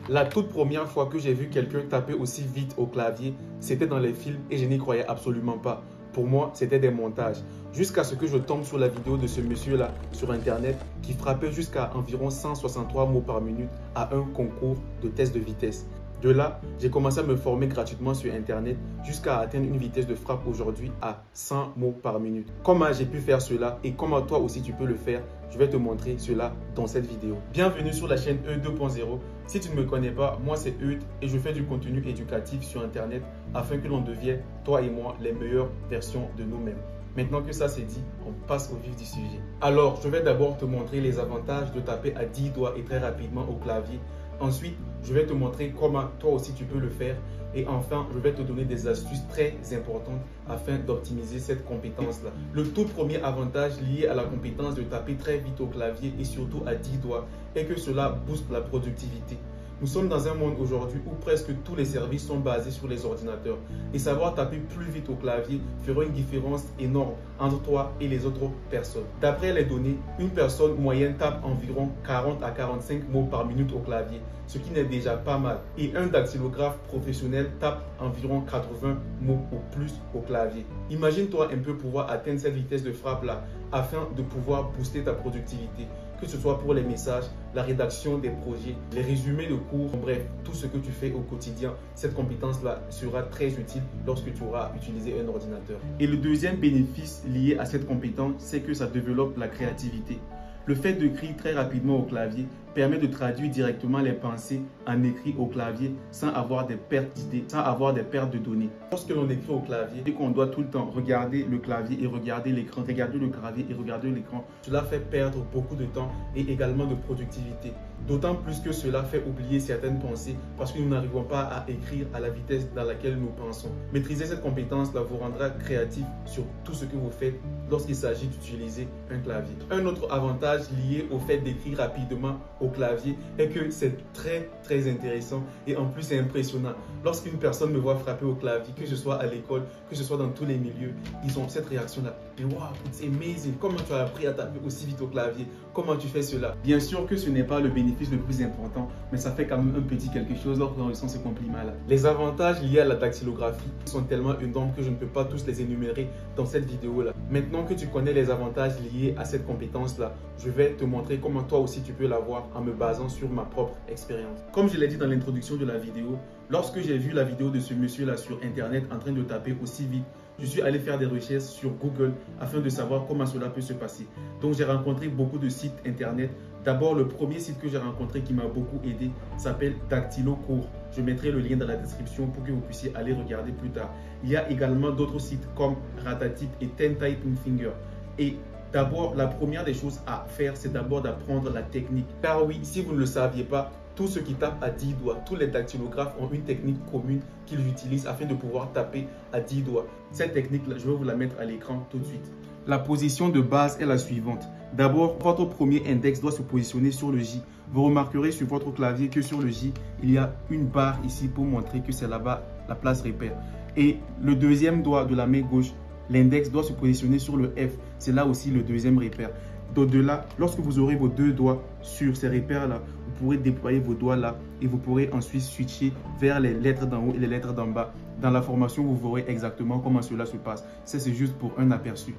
La toute première fois que j'ai vu quelqu'un taper aussi vite au clavier, c'était dans les films et je n'y croyais absolument pas. Pour moi, c'était des montages. Jusqu'à ce que je tombe sur la vidéo de ce monsieur-là sur Internet qui frappait jusqu'à environ 163 mots par minute à un concours de test de vitesse. De là, j'ai commencé à me former gratuitement sur Internet jusqu'à atteindre une vitesse de frappe aujourd'hui à 100 mots par minute. Comment j'ai pu faire cela et comment toi aussi tu peux le faire, je vais te montrer cela dans cette vidéo. Bienvenue sur la chaîne Eudes 2.0. Si tu ne me connais pas, moi c'est Eudes et je fais du contenu éducatif sur Internet afin que l'on devienne, toi et moi, les meilleures versions de nous-mêmes. Maintenant que ça c'est dit, on passe au vif du sujet. Alors, je vais d'abord te montrer les avantages de taper à 10 doigts et très rapidement au clavier. Ensuite, je vais te montrer comment toi aussi tu peux le faire. Et enfin, je vais te donner des astuces très importantes afin d'optimiser cette compétence-là. Le tout premier avantage lié à la compétence de taper très vite au clavier et surtout à 10 doigts est que cela booste la productivité. Nous sommes dans un monde aujourd'hui où presque tous les services sont basés sur les ordinateurs. Et savoir taper plus vite au clavier fera une différence énorme entre toi et les autres personnes. D'après les données, une personne moyenne tape environ 40 à 45 mots par minute au clavier, ce qui n'est déjà pas mal. Et un dactylographe professionnel tape environ 80 mots ou plus au clavier. Imagine-toi un peu pouvoir atteindre cette vitesse de frappe-là afin de pouvoir booster ta productivité. Que ce soit pour les messages, la rédaction des projets, les résumés de cours, bref, tout ce que tu fais au quotidien, cette compétence-là sera très utile lorsque tu auras utilisé un ordinateur. Et le deuxième bénéfice lié à cette compétence, c'est que ça développe la créativité. Le fait d'écrire très rapidement au clavier permet de traduire directement les pensées en écrit au clavier sans avoir des pertes d'idées, sans avoir des pertes de données. Lorsque l'on écrit au clavier et qu'on doit tout le temps regarder le clavier et regarder l'écran, regarder le clavier et regarder l'écran, cela fait perdre beaucoup de temps et également de productivité. D'autant plus que cela fait oublier certaines pensées parce que nous n'arrivons pas à écrire à la vitesse dans laquelle nous pensons. Maîtriser cette compétence-là vous rendra créatif sur tout ce que vous faites lorsqu'il s'agit d'utiliser un clavier. Un autre avantage lié au fait d'écrire rapidement au clavier est que c'est très intéressant et en plus c'est impressionnant. Lorsqu'une personne me voit frapper au clavier, que ce soit à l'école, que ce soit dans tous les milieux, ils ont cette réaction-là. Wow, it's amazing! Comment tu as appris à taper aussi vite au clavier? Comment tu fais cela? Bien sûr que ce n'est pas le bénéfice le plus important, mais ça fait quand même un petit quelque chose lorsqu'on ressent ce compliment-là. Les avantages liés à la dactylographie sont tellement énormes que je ne peux pas tous les énumérer dans cette vidéo-là. Maintenant que tu connais les avantages liés à cette compétence-là, je vais te montrer comment toi aussi tu peux l'avoir en me basant sur ma propre expérience. Comme je l'ai dit dans l'introduction de la vidéo, lorsque j'ai vu la vidéo de ce monsieur-là sur Internet en train de taper aussi vite, je suis allé faire des recherches sur Google afin de savoir comment cela peut se passer. Donc j'ai rencontré beaucoup de sites Internet. D'abord, le premier site que j'ai rencontré qui m'a beaucoup aidé s'appelle Dactylo Cours. Je mettrai le lien dans la description pour que vous puissiez aller regarder plus tard. Il y a également d'autres sites comme Ratatype et 10 Typing Finger. Et d'abord, la première des choses à faire, c'est d'abord d'apprendre la technique. Car oui, si vous ne le saviez pas, tous ceux qui tapent à 10 doigts, tous les dactylographes ont une technique commune qu'ils utilisent afin de pouvoir taper à 10 doigts. Cette technique-là, je vais vous la mettre à l'écran tout de suite. La position de base est la suivante. D'abord, votre premier index doit se positionner sur le J. Vous remarquerez sur votre clavier que sur le J, il y a une barre ici pour montrer que c'est là-bas la place repère. Et le deuxième doigt de la main gauche, l'index doit se positionner sur le F. C'est là aussi le deuxième repère. D'au-delà, lorsque vous aurez vos deux doigts sur ces repères-là, vous pourrez déployer vos doigts là et vous pourrez ensuite switcher vers les lettres d'en haut et les lettres d'en bas. Dans la formation, vous verrez exactement comment cela se passe. C'est juste pour un aperçu.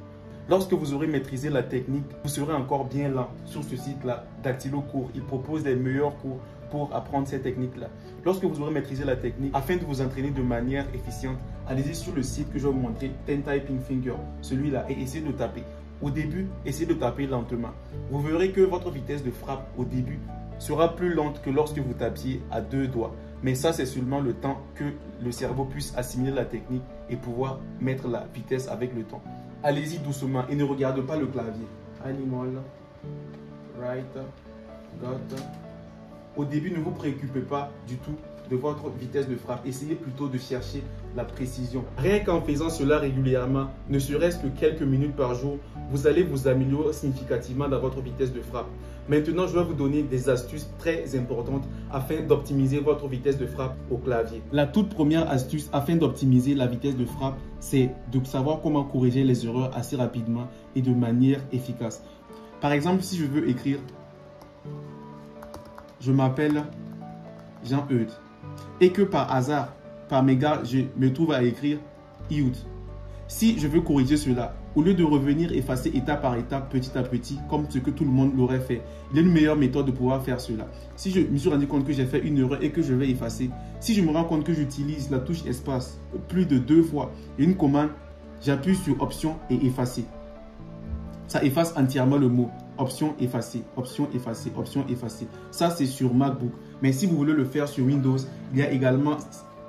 Lorsque vous aurez maîtrisé la technique, vous serez encore bien lent sur ce site-là, Dactylo Cours. Il propose les meilleurs cours pour apprendre ces techniques-là. Lorsque vous aurez maîtrisé la technique, afin de vous entraîner de manière efficiente, allez-y sur le site que je vais vous montrer, 10 Typing Finger, celui-là, et essayez de taper. Au début, essayez de taper lentement. Vous verrez que votre vitesse de frappe au début sera plus lente que lorsque vous tapiez à deux doigts. Mais ça, c'est seulement le temps que le cerveau puisse assimiler la technique et pouvoir mettre la vitesse avec le temps. Allez-y doucement et ne regardez pas le clavier. Animal, right, got. Au début, ne vous préoccupez pas du tout de votre vitesse de frappe. Essayez plutôt de chercher la précision. Rien qu'en faisant cela régulièrement, ne serait-ce que quelques minutes par jour, vous allez vous améliorer significativement dans votre vitesse de frappe. Maintenant, je vais vous donner des astuces très importantes afin d'optimiser votre vitesse de frappe au clavier. La toute première astuce afin d'optimiser la vitesse de frappe, c'est de savoir comment corriger les erreurs assez rapidement et de manière efficace. Par exemple, si je veux écrire « Je m'appelle Jean Eudes. Et que par hasard, par mégarde, je me trouve à écrire Iout. Si je veux corriger cela, au lieu de revenir effacer étape par étape, petit à petit, comme ce que tout le monde l'aurait fait, il y a une meilleure méthode de pouvoir faire cela. Si je me suis rendu compte que j'ai fait une erreur et que je vais effacer, si je me rends compte que j'utilise la touche espace plus de 2 fois et une commande, j'appuie sur option et effacer. Ça efface entièrement le mot. Option effacer, option effacer, option effacer. Ça, c'est sur MacBook. Mais si vous voulez le faire sur Windows, il y a également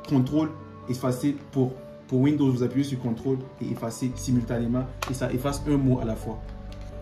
contrôle effacer pour Windows. Vous appuyez sur contrôle et effacer simultanément et ça efface un mot à la fois.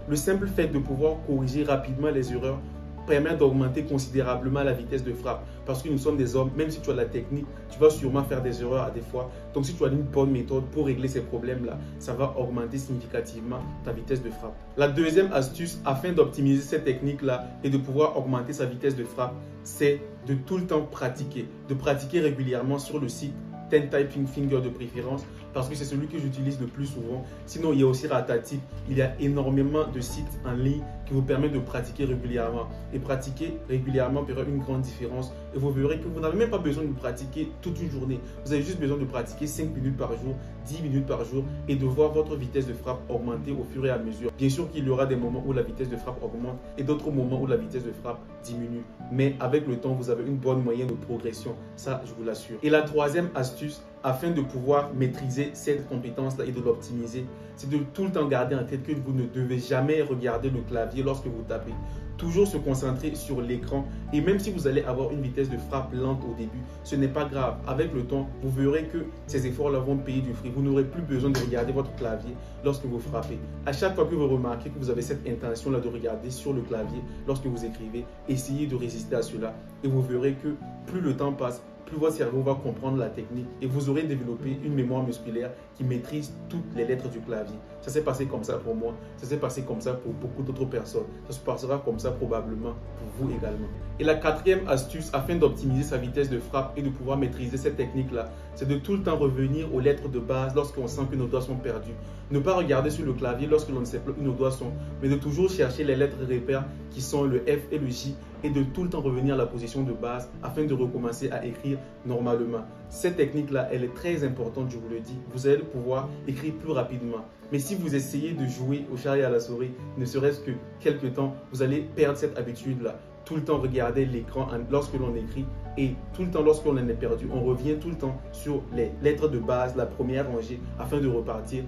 Le simple fait de pouvoir corriger rapidement les erreurs permet d'augmenter considérablement la vitesse de frappe. Parce que nous sommes des hommes, même si tu as la technique, tu vas sûrement faire des erreurs à des fois. Donc si tu as une bonne méthode pour régler ces problèmes-là, ça va augmenter significativement ta vitesse de frappe. La deuxième astuce afin d'optimiser cette technique-là et de pouvoir augmenter sa vitesse de frappe, c'est de tout le temps pratiquer. De pratiquer régulièrement sur le site 10 Typing Finger de préférence, parce que c'est celui que j'utilise le plus souvent. Sinon, il y a aussi Ratatip. Il y a énormément de sites en ligne qui vous permettent de pratiquer régulièrement. Et pratiquer régulièrement fera une grande différence. Et vous verrez que vous n'avez même pas besoin de pratiquer toute une journée. Vous avez juste besoin de pratiquer 5 minutes par jour, 10 minutes par jour et de voir votre vitesse de frappe augmenter au fur et à mesure. Bien sûr qu'il y aura des moments où la vitesse de frappe augmente et d'autres moments où la vitesse de frappe diminue. Mais avec le temps, vous avez une bonne moyenne de progression. Ça, je vous l'assure. Et la troisième astuce, afin de pouvoir maîtriser cette compétence-là et de l'optimiser, c'est de tout le temps garder en tête que vous ne devez jamais regarder le clavier lorsque vous tapez. Toujours se concentrer sur l'écran et même si vous allez avoir une vitesse de frappe lente au début, ce n'est pas grave. Avec le temps, vous verrez que ces efforts-là vont payer du fruit. Vous n'aurez plus besoin de regarder votre clavier lorsque vous frappez. À chaque fois que vous remarquez que vous avez cette intention-là de regarder sur le clavier lorsque vous écrivez, essayez de résister à cela et vous verrez que plus le temps passe, plus votre cerveau va comprendre la technique et vous aurez développé une mémoire musculaire qui maîtrise toutes les lettres du clavier. Ça s'est passé comme ça pour moi, ça s'est passé comme ça pour beaucoup d'autres personnes. Ça se passera comme ça probablement pour vous également. Et la quatrième astuce afin d'optimiser sa vitesse de frappe et de pouvoir maîtriser cette technique-là, c'est de tout le temps revenir aux lettres de base lorsqu'on sent que nos doigts sont perdus. Ne pas regarder sur le clavier lorsque l'on ne sait plus où nos doigts sont, mais de toujours chercher les lettres repères qui sont le F et le J et de tout le temps revenir à la position de base afin de recommencer à écrire normalement. Cette technique-là, elle est très importante, je vous le dis. Vous allez pouvoir écrire plus rapidement. Mais si vous essayez de jouer au chat et à la souris, ne serait-ce que quelques temps, vous allez perdre cette habitude-là. Tout le temps regarder l'écran lorsque l'on écrit et tout le temps lorsque l'on est perdu, on revient tout le temps sur les lettres de base, la première rangée, afin de repartir.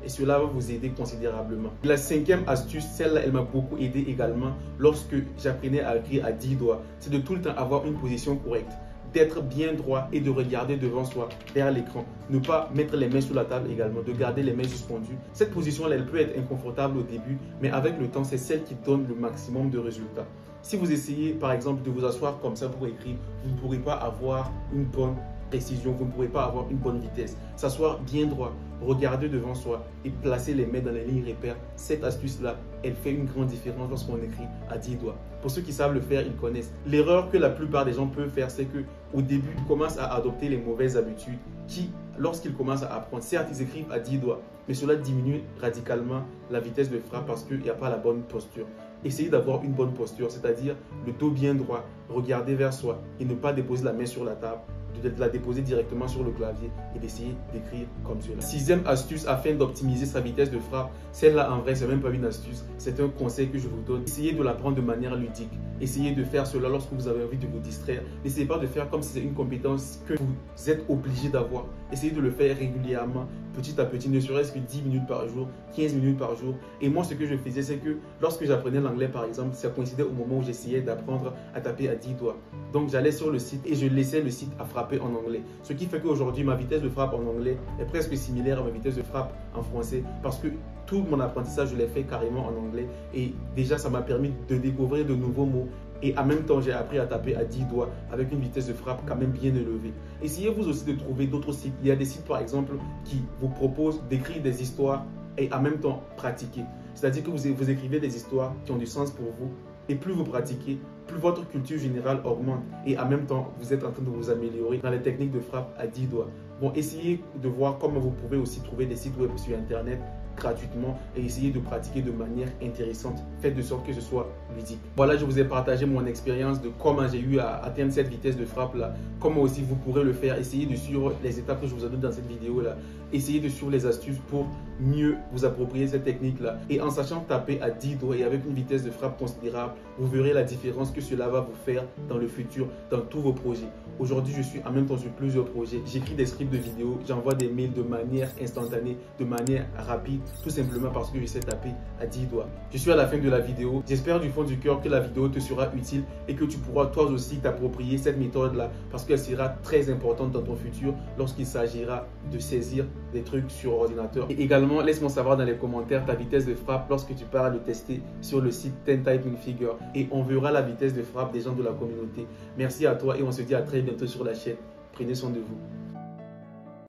Et cela va vous aider considérablement. La cinquième astuce, celle-là, elle m'a beaucoup aidé également lorsque j'apprenais à écrire à 10 doigts. C'est de tout le temps avoir une position correcte, d'être bien droit et de regarder devant soi, vers l'écran. Ne pas mettre les mains sur la table également, de garder les mains suspendues. Cette position-là, elle peut être inconfortable au début, mais avec le temps, c'est celle qui donne le maximum de résultats. Si vous essayez, par exemple, de vous asseoir comme ça pour écrire, vous ne pourrez pas avoir une bonne précision, vous ne pourrez pas avoir une bonne vitesse. S'asseoir bien droit, regarder devant soi et placer les mains dans les lignes repères, cette astuce-là, elle fait une grande différence lorsqu'on écrit à 10 doigts. Pour ceux qui savent le faire, ils connaissent. L'erreur que la plupart des gens peuvent faire, c'est qu'au début, ils commencent à adopter les mauvaises habitudes qui, lorsqu'ils commencent à apprendre, certes, ils écrivent à 10 doigts, mais cela diminue radicalement la vitesse de frappe parce qu'il n'y a pas la bonne posture. Essayez d'avoir une bonne posture, c'est-à-dire le dos bien droit, regarder vers soi et ne pas déposer la main sur la table, de la déposer directement sur le clavier et d'essayer d'écrire comme cela. Sixième astuce afin d'optimiser sa vitesse de frappe, celle-là en vrai, c'est même pas une astuce, c'est un conseil que je vous donne. Essayez de l'apprendre de manière ludique. Essayez de faire cela lorsque vous avez envie de vous distraire. N'essayez pas de faire comme si c'est une compétence que vous êtes obligé d'avoir. Essayez de le faire régulièrement, petit à petit, ne serait-ce que 10 minutes par jour, 15 minutes par jour. Et moi, ce que je faisais, c'est que lorsque j'apprenais l'anglais, par exemple, ça coïncidait au moment où j'essayais d'apprendre à taper à 10 doigts. Donc, j'allais sur le site et je laissais le site à frapper en anglais. Ce qui fait qu'aujourd'hui, ma vitesse de frappe en anglais est presque similaire à ma vitesse de frappe en français parce que tout mon apprentissage, je l'ai fait carrément en anglais. Et déjà, ça m'a permis de découvrir de nouveaux mots. Et en même temps, j'ai appris à taper à 10 doigts avec une vitesse de frappe quand même bien élevée. Essayez vous aussi de trouver d'autres sites. Il y a des sites par exemple qui vous proposent d'écrire des histoires et en même temps pratiquer. C'est-à-dire que vous écrivez des histoires qui ont du sens pour vous. Et plus vous pratiquez, plus votre culture générale augmente. Et en même temps, vous êtes en train de vous améliorer dans les techniques de frappe à 10 doigts. Bon, essayez de voir comment vous pouvez aussi trouver des sites web sur Internet gratuitement et essayez de pratiquer de manière intéressante. Faites de sorte que ce soit ludique. Voilà, je vous ai partagé mon expérience de comment j'ai eu à atteindre cette vitesse de frappe là, comment aussi vous pourrez le faire. Essayez de suivre les étapes que je vous ai données dans cette vidéo là. Essayez de suivre les astuces pour mieux vous approprier cette technique là. Et en sachant taper à 10 doigts et avec une vitesse de frappe considérable, vous verrez la différence que cela va vous faire dans le futur, dans tous vos projets. Aujourd'hui, je suis en même temps sur plusieurs projets. J'écris des scripts de vidéos, j'envoie des mails de manière instantanée, de manière rapide, tout simplement parce que je sais taper à 10 doigts. Je suis à la fin de la vidéo. J'espère du fond du cœur que la vidéo te sera utile et que tu pourras toi aussi t'approprier cette méthode-là parce qu'elle sera très importante dans ton futur lorsqu'il s'agira de saisir des trucs sur ordinateur. Et également, laisse-moi savoir dans les commentaires ta vitesse de frappe lorsque tu pars le tester sur le site 10 Typing Figure et on verra la vitesse de frappe des gens de la communauté. Merci à toi et on se dit à très bientôt sur la chaîne. Prenez soin de vous.